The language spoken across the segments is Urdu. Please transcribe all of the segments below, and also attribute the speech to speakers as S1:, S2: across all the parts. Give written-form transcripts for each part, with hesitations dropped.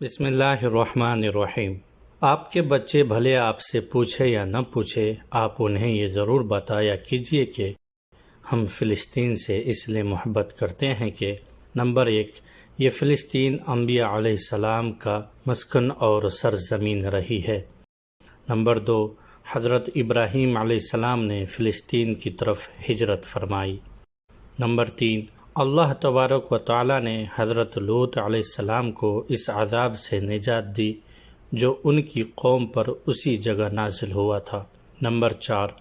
S1: بسم اللہ الرحمن الرحیم۔ آپ کے بچے بھلے آپ سے پوچھے یا نہ پوچھے، آپ انہیں یہ ضرور بتایا کیجیے کہ ہم فلسطین سے اس لیے محبت کرتے ہیں کہ نمبر 1، یہ فلسطین انبیاء علیہ السلام کا مسکن اور سرزمین رہی ہے۔ نمبر 2، حضرت ابراہیم علیہ السلام نے فلسطین کی طرف ہجرت فرمائی۔ نمبر 3، اللہ تبارک و تعالیٰ نے حضرت لوط علیہ السلام کو اس عذاب سے نجات دی جو ان کی قوم پر اسی جگہ نازل ہوا تھا۔ نمبر 4،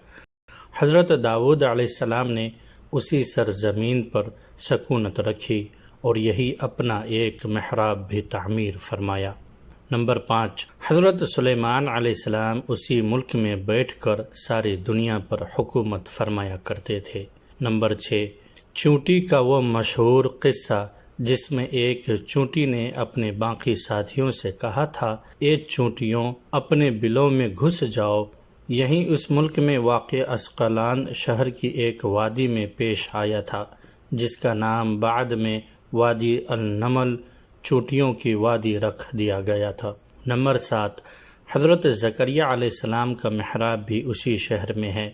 S1: حضرت داؤد علیہ السلام نے اسی سرزمین پر سکونت رکھی اور یہی اپنا ایک محراب بھی تعمیر فرمایا۔ نمبر 5، حضرت سلیمان علیہ السلام اسی ملک میں بیٹھ کر ساری دنیا پر حکومت فرمایا کرتے تھے۔ نمبر 6، چونٹی کا وہ مشہور قصہ جس میں ایک چونٹی نے اپنے باقی ساتھیوں سے کہا تھا، اے چونٹیوں اپنے بلوں میں گھس جاؤ، یہیں اس ملک میں واقع اسقلان شہر کی ایک وادی میں پیش آیا تھا جس کا نام بعد میں وادی النمل چونٹیوں کی وادی رکھ دیا گیا تھا۔ نمبر 7، حضرت زکریہ علیہ السلام کا محراب بھی اسی شہر میں ہے۔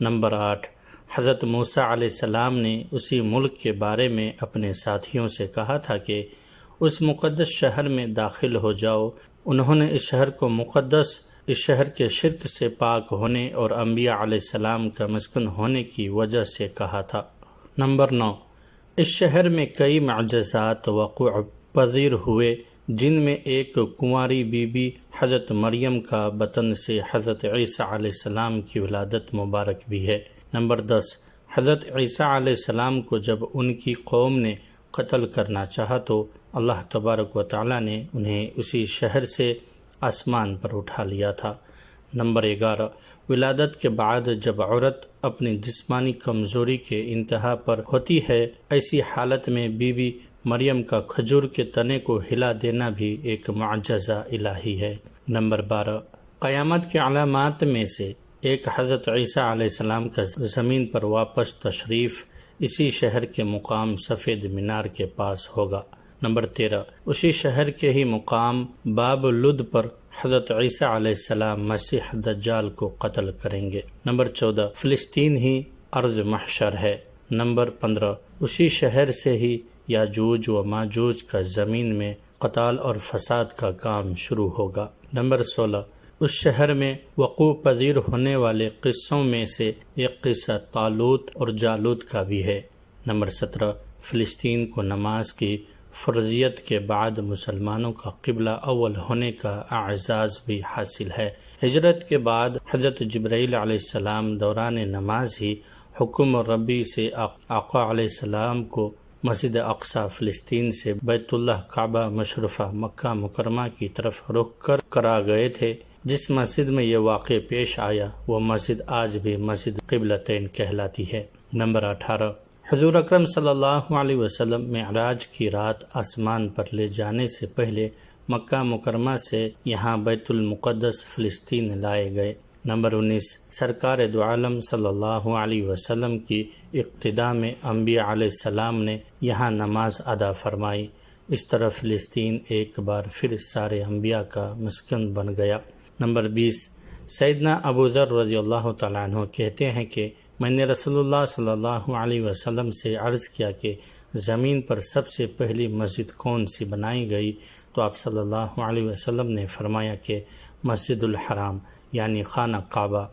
S1: نمبر 8، حضرت موسیٰ علیہ السلام نے اسی ملک کے بارے میں اپنے ساتھیوں سے کہا تھا کہ اس مقدس شہر میں داخل ہو جاؤ۔ انہوں نے اس شہر کو مقدس، اس شہر کے شرک سے پاک ہونے اور انبیاء علیہ السلام کا مسکن ہونے کی وجہ سے کہا تھا۔ نمبر 9، اس شہر میں کئی معجزات وقوع پذیر ہوئے جن میں ایک کنواری بی بی حضرت مریم کا بطن سے حضرت عیسیٰ علیہ السلام کی ولادت مبارک بھی ہے۔ نمبر 10، حضرت عیسیٰ علیہ السلام کو جب ان کی قوم نے قتل کرنا چاہا تو اللہ تبارک و تعالیٰ نے انہیں اسی شہر سے آسمان پر اٹھا لیا تھا۔ نمبر 11، ولادت کے بعد جب عورت اپنی جسمانی کمزوری کے انتہا پر ہوتی ہے، ایسی حالت میں بی بی مریم کا کھجور کے تنے کو ہلا دینا بھی ایک معجزہ الہی ہے۔ نمبر 12، قیامت کے علامات میں سے ایک حضرت عیسیٰ علیہ السلام کا زمین پر واپس تشریف اسی شہر کے مقام سفید مینار کے پاس ہوگا۔ نمبر 13، اسی شہر کے ہی مقام باب لد پر حضرت عیسیٰ علیہ السلام مسیح دجال کو قتل کریں گے۔ نمبر 14، فلسطین ہی ارض محشر ہے۔ نمبر 15، اسی شہر سے ہی یاجوج و ماجوج کا زمین میں قتال اور فساد کا کام شروع ہوگا۔ نمبر 16، اس شہر میں وقوع پذیر ہونے والے قصوں میں سے ایک قصہ طالوت اور جالوت کا بھی ہے۔ نمبر 17، فلسطین کو نماز کی فرضیت کے بعد مسلمانوں کا قبلہ اول ہونے کا اعزاز بھی حاصل ہے۔ ہجرت کے بعد حضرت جبرائیل علیہ السلام دوران نماز ہی حکم ربی سے آقا علیہ السلام کو مسجد اقصی فلسطین سے بیت اللہ کعبہ مشرفہ مکہ مکرمہ کی طرف رخ کرا گئے تھے۔ جس مسجد میں یہ واقع پیش آیا وہ مسجد آج بھی مسجد قبلتین کہلاتی ہے۔ نمبر 18، حضور اکرم صلی اللہ علیہ وسلم معراج کی رات آسمان پر لے جانے سے پہلے مکہ مکرمہ سے یہاں بیت المقدس فلسطین لائے گئے۔ نمبر 19، سرکار دو عالم صلی اللہ علیہ وسلم کی اقتداء میں انبیاء علیہ السلام نے یہاں نماز ادا فرمائی۔ اس طرح فلسطین ایک بار پھر سارے انبیاء کا مسکن بن گیا۔ نمبر 20، سیدنا ابو ذر رضی اللہ تعالیٰ عنہ کہتے ہیں کہ میں نے رسول اللہ صلی اللہ علیہ وسلم سے عرض کیا کہ زمین پر سب سے پہلی مسجد کون سی بنائی گئی، تو آپ صلی اللہ علیہ وسلم نے فرمایا کہ مسجد الحرام یعنی خانہ کعبہ۔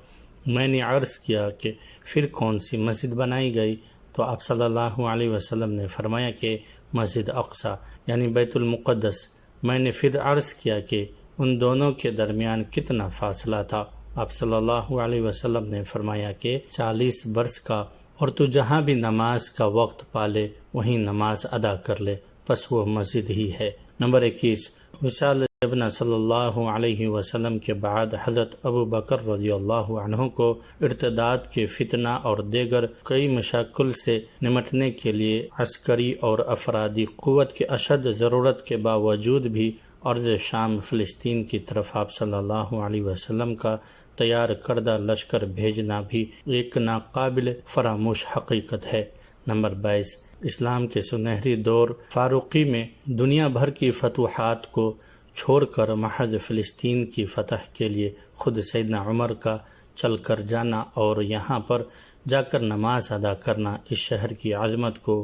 S1: میں نے عرض کیا کہ پھر کون سی مسجد بنائی گئی، تو آپ صلی اللہ علیہ وسلم نے فرمایا کہ مسجد اقصی یعنی بیت المقدس۔ میں نے پھر عرض کیا کہ ان دونوں کے درمیان کتنا فاصلہ تھا؟ آپ صلی اللہ علیہ وسلم نے فرمایا کہ 40 برس کا، اور تو جہاں بھی نماز کا وقت پالے وہیں نماز ادا کر لے، پس وہ مسجد ہی ہے۔ نمبر 21، وصال ابن صلی اللہ علیہ وسلم کے بعد حضرت ابو بکر رضی اللہ عنہ کو ارتداد کے فتنہ اور دیگر کئی مشاکل سے نمٹنے کے لیے عسکری اور افرادی قوت کی اشد ضرورت کے باوجود بھی ارض شام فلسطین کی طرف آپ صلی اللہ علیہ وسلم کا تیار کردہ لشکر بھیجنا بھی ایک ناقابل فراموش حقیقت ہے۔ نمبر 22، اسلام کے سنہری دور فاروقی میں دنیا بھر کی فتوحات کو چھوڑ کر محض فلسطین کی فتح کے لیے خود سیدنا عمر کا چل کر جانا اور یہاں پر جا کر نماز ادا کرنا اس شہر کی عظمت کو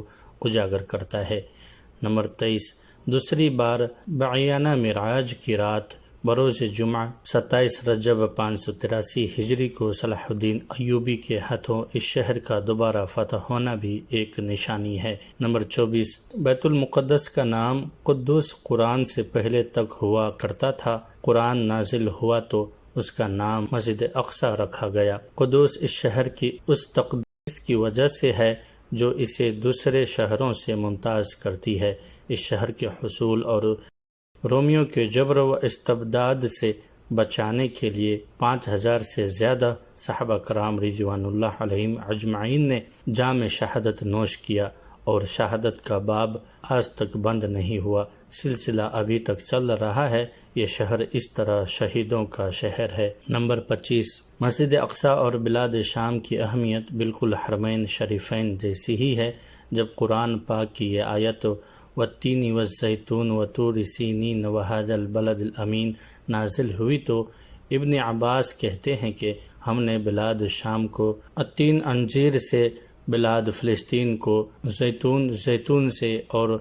S1: اجاگر کرتا ہے۔ نمبر 23، دوسری بار بعینہ معراج کی رات بروز جمعہ 27 رجب 583 ہجری کو صلاح الدین ایوبی کے ہاتھوں اس شہر کا دوبارہ فتح ہونا بھی ایک نشانی ہے۔ نمبر 24، بیت المقدس کا نام قدس قرآن سے پہلے تک ہوا کرتا تھا، قرآن نازل ہوا تو اس کا نام مسجد اقصی رکھا گیا۔ قدس اس شہر کی اس تقدیس کی وجہ سے ہے جو اسے دوسرے شہروں سے ممتاز کرتی ہے۔ اس شہر کے حصول اور رومیوں کے جبر و استبداد سے بچانے کے لیے 5000 سے زیادہ صحابہ کرام رضوان اللہ علیہم اجمعین نے جام شہادت نوش کیا اور شہادت کا باب آج تک بند نہیں ہوا، سلسلہ ابھی تک چل رہا ہے۔ یہ شہر اس طرح شہیدوں کا شہر ہے۔ نمبر 25، مسجد اقصی اور بلاد شام کی اہمیت بالکل حرمین شریفین جیسی ہی ہے۔ جب قرآن پاک کی یہ آیت والتین والزیتون وطور سینین وہذا البلد الامین نازل ہوئی تو ابن عباس کہتے ہیں کہ ہم نے بلاد شام کو التین انجیر سے، بلاد فلسطین کو زیتون سے اور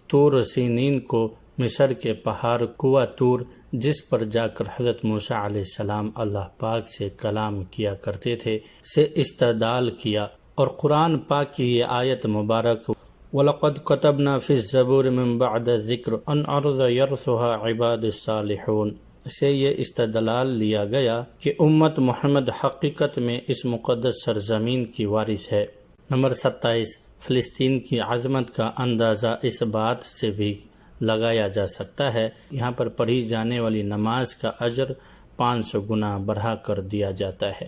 S1: طور سینین کو مصر کے پہاڑ کوہ طور جس پر جا کر حضرت موسیٰ علیہ السلام اللہ پاک سے کلام کیا کرتے تھے سے استدلال کیا، اور قرآن پاک کی یہ آیت مبارک وَلَقَدْ كَتَبْنَا فِي الزَّبُورِ مِن بَعْدِ الذِّكْرِ أَنْ أَرْضَ يَرْثُهَا عِبَادِ الصَّالِحُونَ سے یہ استدلال لیا گیا کہ امت محمد حقیقت میں اس مقدس سرزمین کی وارث ہے۔ نمبر 27، فلسطین کی عظمت کا اندازہ اس بات سے بھی لگایا جا سکتا ہے، یہاں پر پڑھی جانے والی نماز کا اجر 500 گنا بڑھا کر دیا جاتا ہے۔